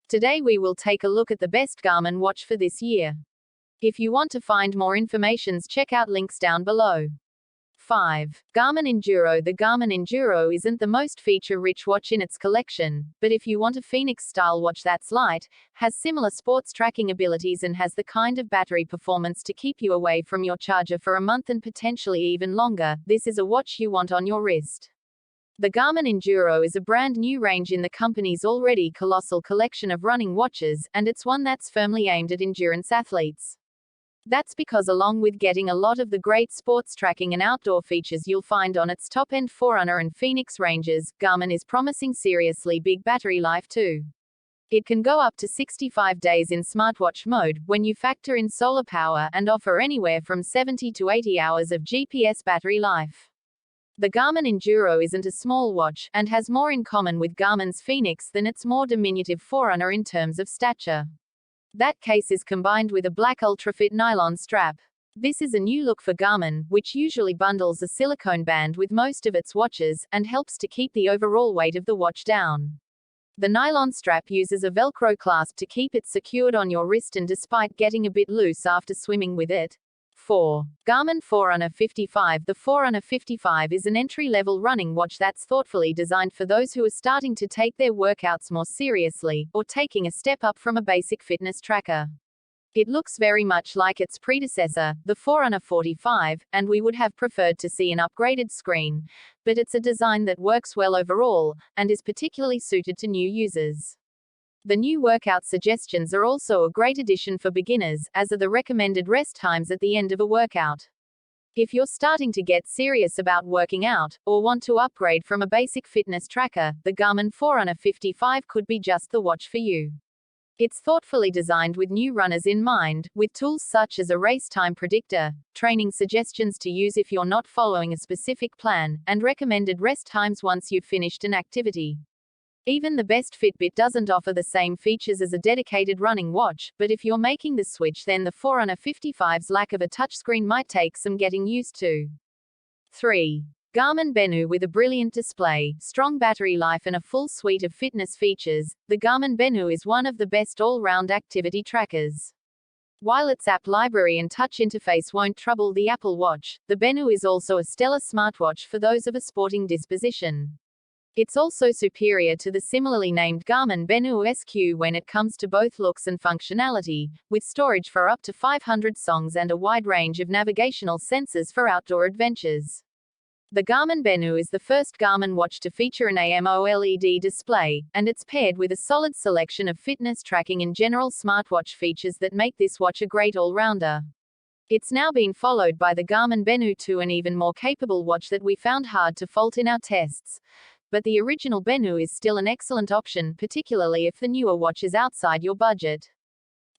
Today we will take a look at the best Garmin watch for this year. If you want to find more information, check out links down below. 5. Garmin Enduro. The Garmin Enduro isn't the most feature-rich watch in its collection, but if you want a Fenix-style watch that's light, has similar sports tracking abilities and has the kind of battery performance to keep you away from your charger for a month and potentially even longer, this is a watch you want on your wrist. The Garmin Enduro is a brand new range in the company's already colossal collection of running watches, and it's one that's firmly aimed at endurance athletes. That's because along with getting a lot of the great sports tracking and outdoor features you'll find on its top-end Forerunner and Fenix ranges, Garmin is promising seriously big battery life too. It can go up to 65 days in smartwatch mode, when you factor in solar power, and offer anywhere from 70 to 80 hours of GPS battery life. The Garmin Enduro isn't a small watch, and has more in common with Garmin's Fenix than its more diminutive Forerunner in terms of stature. That case is combined with a black ultra-fit nylon strap. This is a new look for Garmin, which usually bundles a silicone band with most of its watches, and helps to keep the overall weight of the watch down. The nylon strap uses a Velcro clasp to keep it secured on your wrist, and despite getting a bit loose after swimming with it. 4. Garmin Forerunner 55. The Forerunner 55 is an entry-level running watch that's thoughtfully designed for those who are starting to take their workouts more seriously, or taking a step up from a basic fitness tracker. It looks very much like its predecessor, the Forerunner 45, and we would have preferred to see an upgraded screen, but it's a design that works well overall, and is particularly suited to new users. The new workout suggestions are also a great addition for beginners, as are the recommended rest times at the end of a workout. If you're starting to get serious about working out, or want to upgrade from a basic fitness tracker, the Garmin Forerunner 55 could be just the watch for you. It's thoughtfully designed with new runners in mind, with tools such as a race time predictor, training suggestions to use if you're not following a specific plan, and recommended rest times once you've finished an activity. Even the best Fitbit doesn't offer the same features as a dedicated running watch, but if you're making the switch, then the Forerunner 55's lack of a touchscreen might take some getting used to. 3. Garmin Venu. With a brilliant display, strong battery life, and a full suite of fitness features, the Garmin Venu is one of the best all-round activity trackers. While its app library and touch interface won't trouble the Apple Watch, the Venu is also a stellar smartwatch for those of a sporting disposition. It's also superior to the similarly named Garmin Venu SQ when it comes to both looks and functionality, with storage for up to 500 songs and a wide range of navigational sensors for outdoor adventures. The Garmin Venu is the first Garmin watch to feature an AMOLED display, and it's paired with a solid selection of fitness tracking and general smartwatch features that make this watch a great all-rounder. It's now been followed by the Garmin Venu 2, an even more capable watch that we found hard to fault in our tests. But the original Venu is still an excellent option, particularly if the newer watch is outside your budget.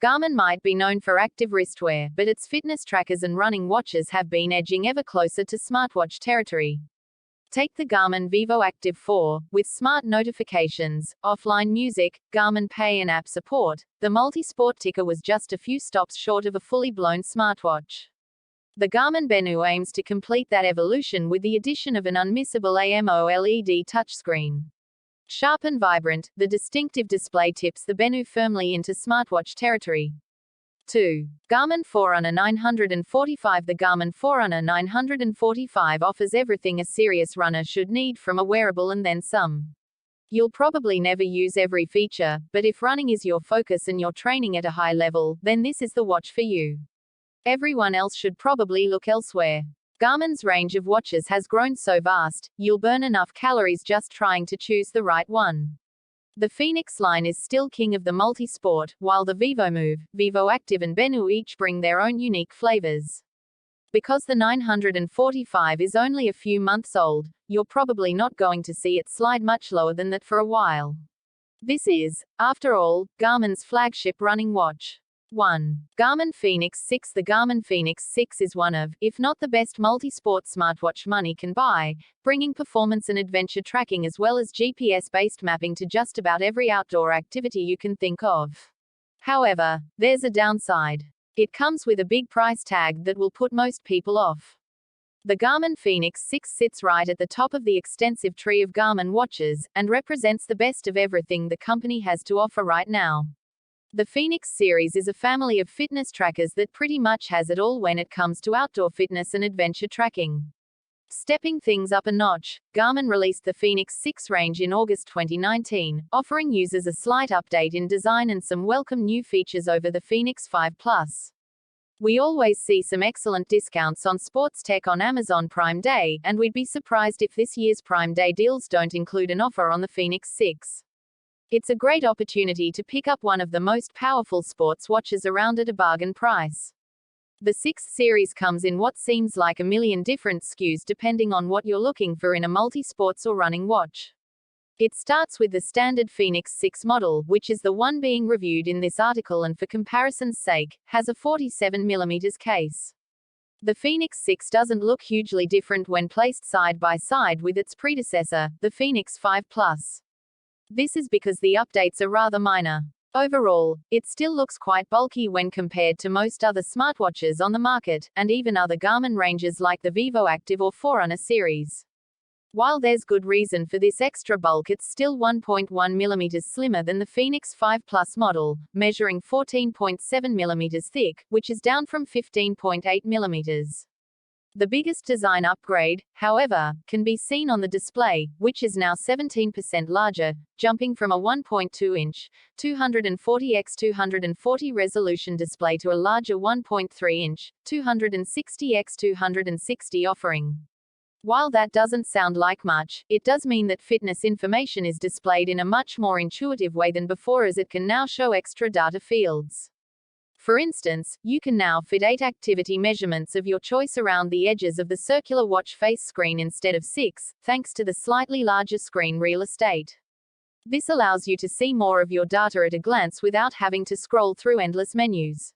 Garmin might be known for active wristwear, but its fitness trackers and running watches have been edging ever closer to smartwatch territory. Take the Garmin Vivo Active 4, with smart notifications, offline music, Garmin Pay and app support. The multi-sport ticker was just a few stops short of a fully blown smartwatch. The Garmin Venu aims to complete that evolution with the addition of an unmissable AMOLED touchscreen. Sharp and vibrant, the distinctive display tips the Venu firmly into smartwatch territory. 2. Garmin Forerunner 945. The Garmin Forerunner 945 offers everything a serious runner should need from a wearable and then some. You'll probably never use every feature, but if running is your focus and you're training at a high level, then this is the watch for you. Everyone else should probably look elsewhere. Garmin's range of watches has grown so vast, you'll burn enough calories just trying to choose the right one. The Fenix line is still king of the multi-sport, while the Vivo Move, Vivo Active and Venu each bring their own unique flavors. Because the 945 is only a few months old, you're probably not going to see it slide much lower than that for a while. This is, after all, Garmin's flagship running watch. 1. Garmin Fenix 6. The Garmin Fenix 6 is one of, if not the best multi-sport smartwatch money can buy, bringing performance and adventure tracking as well as GPS-based mapping to just about every outdoor activity you can think of. However, there's a downside. It comes with a big price tag that will put most people off. The Garmin Fenix 6 sits right at the top of the extensive tree of Garmin watches, and represents the best of everything the company has to offer right now. The Fenix series is a family of fitness trackers that pretty much has it all when it comes to outdoor fitness and adventure tracking. Stepping things up a notch, Garmin released the Fenix 6 range in August 2019, offering users a slight update in design and some welcome new features over the Fenix 5 Plus. We always see some excellent discounts on sports tech on Amazon Prime Day, and we'd be surprised if this year's Prime Day deals don't include an offer on the Fenix 6. It's a great opportunity to pick up one of the most powerful sports watches around at a bargain price. The 6 series comes in what seems like a million different SKUs depending on what you're looking for in a multi-sports or running watch. It starts with the standard Fenix 6 model, which is the one being reviewed in this article and for comparison's sake, has a 47mm case. The Fenix 6 doesn't look hugely different when placed side by side with its predecessor, the Fenix 5 Plus. This is because the updates are rather minor. Overall, it still looks quite bulky when compared to most other smartwatches on the market, and even other Garmin ranges like the Vivo Active or Forerunner series. While there's good reason for this extra bulk, it's still 1.1mm slimmer than the Fenix 5 Plus model, measuring 14.7mm thick, which is down from 15.8mm. The biggest design upgrade, however, can be seen on the display, which is now 17% larger, jumping from a 1.2-inch, 240x240 resolution display to a larger 1.3-inch, 260x260 offering. While that doesn't sound like much, it does mean that fitness information is displayed in a much more intuitive way than before, as it can now show extra data fields. For instance, you can now fit 8 activity measurements of your choice around the edges of the circular watch face screen instead of 6, thanks to the slightly larger screen real estate. This allows you to see more of your data at a glance without having to scroll through endless menus.